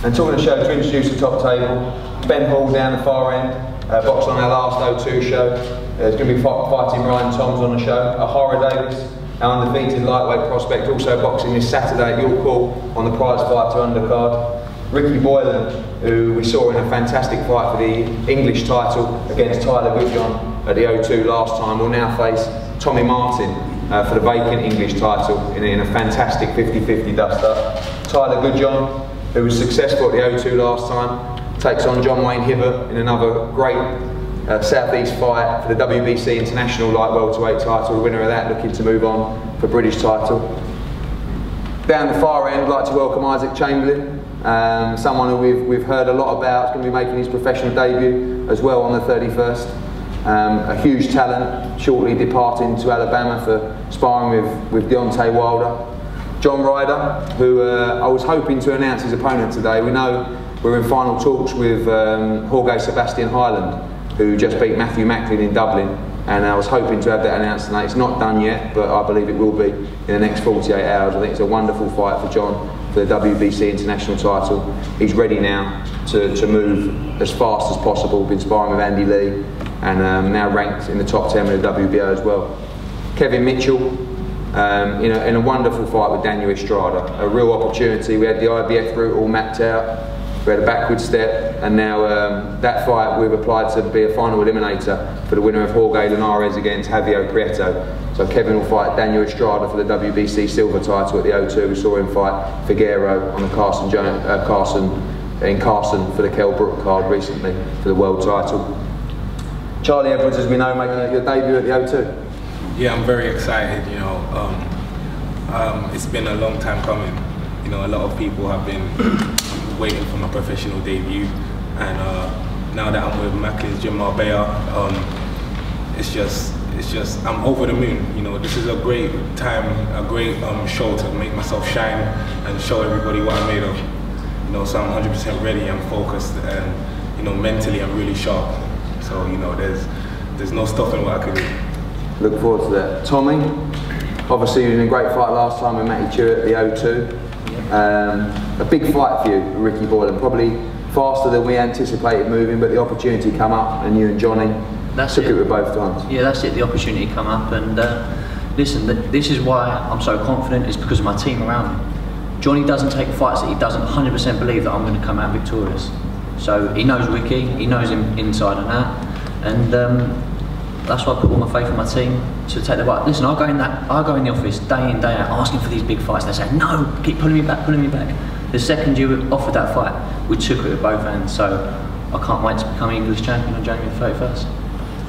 And talking of show, to introduce the top table, Ben Hall down the far end, boxed on our last O2 show. There's going to be fighting Ryan Toms on the show. Ahara Davis, our undefeated lightweight prospect, also boxing this Saturday at York Hall on the prize fighter undercard. Ricky Boylan, who we saw in a fantastic fight for the English title against Tyler GoodJohn at the O2 last time, will now face Tommy Martin for the vacant English title in a fantastic 50-50 dust-up. Tyler GoodJohn, who was successful at the O2 last time, takes on John Wayne Hibbert in another great Southeast fight for the WBC International Light Welterweight title. The winner of that looking to move on for British title. Down the far end, I'd like to welcome Isaac Chamberlain, someone who we've heard a lot about. He's going to be making his professional debut as well on the 31st. A huge talent, shortly departing to Alabama for sparring with Deontay Wilder. John Ryder, who I was hoping to announce his opponent today. We know we're in final talks with Jorge Sebastian Highland, who just beat Matthew Macklin in Dublin, and I was hoping to have that announced tonight. It's not done yet, but I believe it will be in the next 48 hours. I think it's a wonderful fight for John for the WBC International title. He's ready now to move as fast as possible. Been sparring with Andy Lee, and now ranked in the top 10 with the WBO as well. Kevin Mitchell, in a wonderful fight with Daniel Estrada. A real opportunity. We had the IBF route all mapped out. We had a backward step, and now that fight we've applied to be a final eliminator for the winner of Jorge Linares against Javier Prieto. So Kevin will fight Daniel Estrada for the WBC silver title at the O2. We saw him fight Figueroa on the Carson for the Kell Brook card recently for the world title. Charlie Edwards, as we know, making your debut at the O2. Yeah, I'm very excited. It's been a long time coming. A lot of people have been waiting for my professional debut, and now that I'm with Macklin's Gym Marbella, it's just I'm over the moon. This is a great time, a great show to make myself shine and show everybody what I'm made of. So I'm 100% ready, I'm focused, and mentally I'm really sharp. So there's no stopping what I can do. Look forward to that. Tommy, obviously you were in a great fight last time with Matty Stewart at the O2. A big fight for you, Ricky Boylan, probably faster than we anticipated moving, but the opportunity come up and you and Johnny took it with both times. Yeah, that's it, the opportunity come up, and listen, this is why I'm so confident, is because of my team around me. Johnny doesn't take fights that he doesn't 100% believe that I'm going to come out victorious. So he knows Ricky, he knows him inside and out, and that's why I put all my faith in my team to take the fight. Listen, I go in the office day in, day out, asking for these big fights. They say, no, keep pulling me back, pulling me back. The second you offered that fight, we took it with both hands. So I can't wait to become English champion on January the 31st.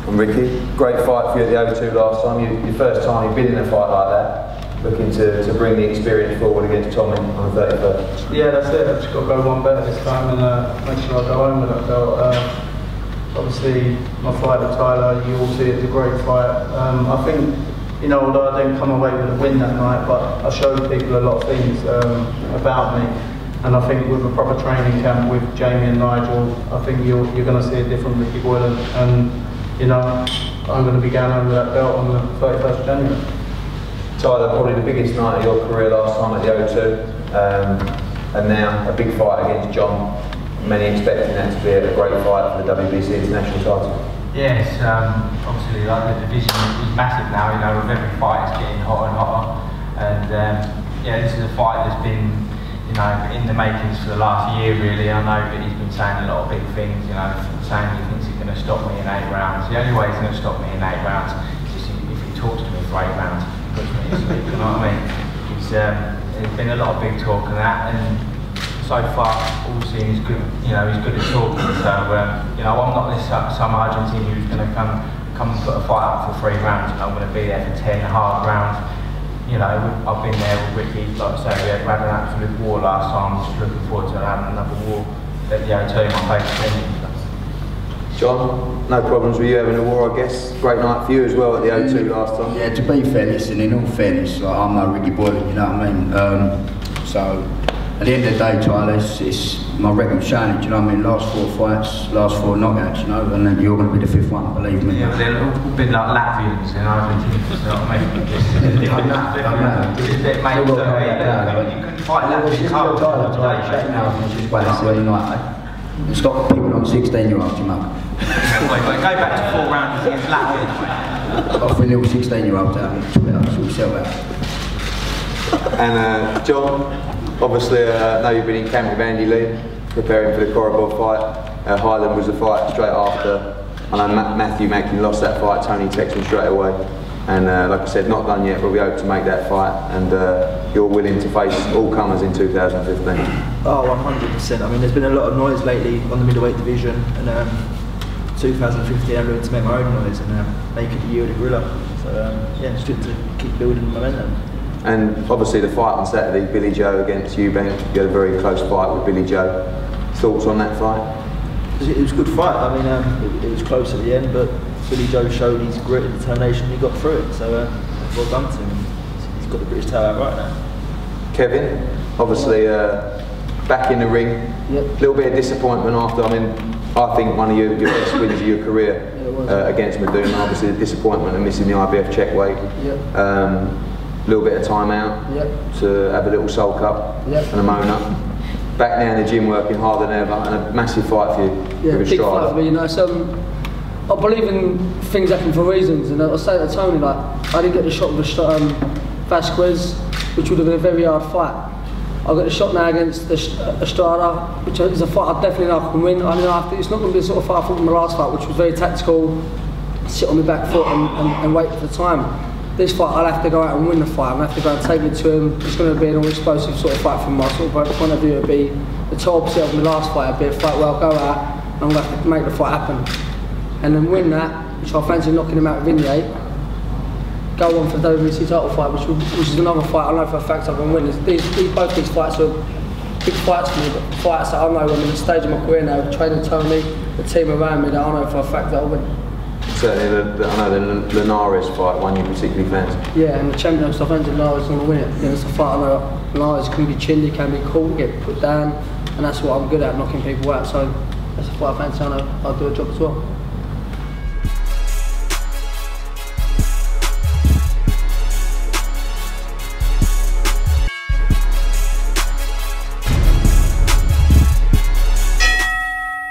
And Ricky, great fight for you at the O2 last time. Your first time you've been in a fight like that, looking to bring the experience forward against Tommy on the 31st. Yeah, that's it. I've just got to go one better this time and make sure I go home with that belt. Obviously, my fight with Tyler, you all see it's a great fight. I think, although I didn't come away with a win that night, but I showed people a lot of things about me. And I think with a proper training camp with Jamie and Nigel, I think you're going to see a different Ricky Boylan. And, I'm going to be going over that belt on the 31st of January. Tyler, probably the biggest night of your career last time at the O2, and now a big fight against John. Many expecting that to be a great fight for the WBC International title. Yes, obviously the division is massive now, with every fight it's getting hotter and hotter. And this is a fight that's been, in the makings for the last year really. I know that he's been saying a lot of big things, saying he thinks he's going to stop me in 8 rounds. The only way he's going to stop me in 8 rounds is if he talks to me for 8 rounds, puts me to sleep, you know what I mean? There's been a lot of big talk of that, and so far, all we've seen is good. He's good at talking. So, I'm not this some Argentine who's going to come and put a fight up for 3 rounds. I'm going to be there for 10 hard rounds. I've been there with Ricky. Like I say, we had an absolute war last time. I'm just looking forward to having another war at the O2, my favourite venue. John, no problems with you having a war, I guess. Great night for you as well at the O2 last time. Yeah, to be fair, listen, in all fairness, I'm no Ricky Boylan, you know what I mean? So at the end of the day, Tyler, it's my record showing it, you know what I mean? Last 4 fights, last 4 knockouts, you know, and then you're going to be the 5th one, believe me. Yeah, but they've all been like Latvians in Argentina, you know what I mean? It's a different mate, you couldn't fight Latvians hard. It's got people on 16-year-olds, you know. Go back to 4 rounds against Latvians. Off with little 16-year-olds out and sort yourself out. And John, obviously I know you've been in camp with Andy Lee, preparing for the Korobov fight. Highland was the fight straight after. I know Matthew Mackin lost that fight, Tony texted me straight away. And like I said, not done yet, but we hope to make that fight. And you're willing to face all comers in 2015. Oh, 100%. I mean, there's been a lot of noise lately on the middleweight division, and 2015 I'm going to make my own noise and make it the year of the gorilla. So yeah, it's good to keep building momentum. And obviously the fight on Saturday, Billy Joe against Eubank, you had a very close fight with Billy Joe. Thoughts on that fight? It was a good fight. I mean, it was close at the end, but Billy Joe showed his grit and determination. He got through it. So well done to him. He's got the British title out right now. Kevin, obviously back in the ring. A little bit of disappointment after. I mean, I think one of your best wins of your career against Meduna. Obviously the disappointment of missing the IBF check weight. Little bit of time out to have a little soul cup and a moan up. Back now in the gym working harder than ever, and a massive fight for you. Yeah, big fight for me, you know. So I believe in things happen for reasons, and I say to Tony, like, I didn't get the shot with Vasquez, which would have been a very hard fight. I got the shot now against Estrada, which is a fight I definitely know I can win. I know it's not going to be the sort of fight I fought in my last fight, which was very tactical, sit on my back foot and wait for the time. This fight, I'll have to go out and win the fight. I'm going to have to go and take it to him. It's going to be an all-explosive sort of fight from my sort of point of view. It'll be the total opposite of my last fight. It'll be a fight where I'll go out and I'm going to have to make the fight happen. And then win that, which I fancy knocking him out within the 8. Go on for the WBC title fight, which is another fight I know for a fact I can win. Both these fights are big fights for me, but fights that I know I'm in the stage of my career now, training Tony, the team around me, that I know for a fact that I'll win. Certainly, I know the Linares fight, one you particularly fancy. Yeah, and the champion stuff, I think Linares is going to win it. It's a fight I know Linares can be chinned, can be cool, get put down, and that's what I'm good at, knocking people out. So that's a fight I fancy, I know I'll do a job as well.